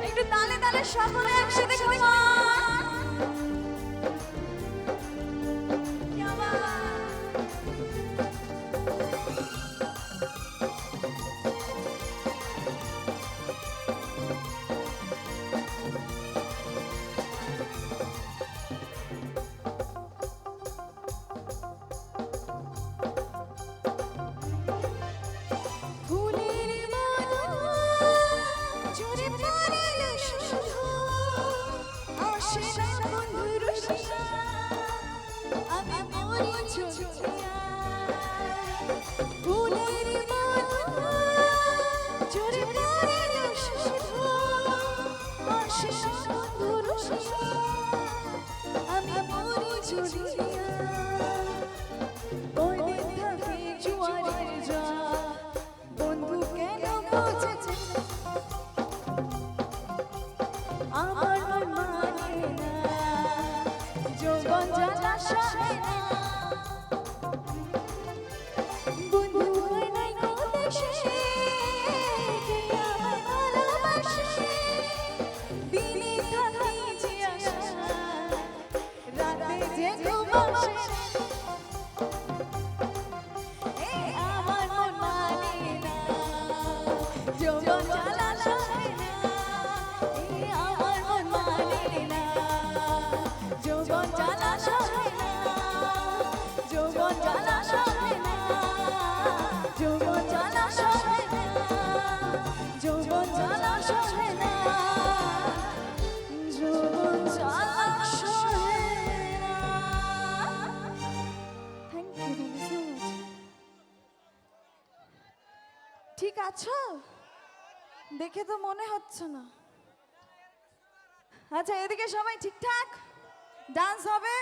একটু তালে তালে সকলে একসাথে করি ঠিক আছো? দেখে তো মনে হচ্ছে না। আচ্ছা, এদিকে সবাই ঠিকঠাক? ডান্স হবে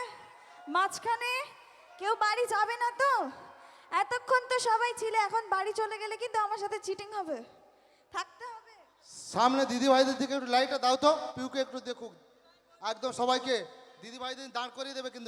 মাঝখানে? কেউ বাড়ি যাবে না তো? এতক্ষণ তো সবাই ছিলে, এখন বাড়ি চলে গেলে কিন্তু আমার সাথে চিটিং হবে। থাকতে হবে। সামনে দিদি ভাইদের দিকে একটু লাইটটা দাও তো, পিউকে একটু দেখুক। একদম সবাইকে দিদি ভাইদের দাঁড় করিয়ে দেবে কিন্তু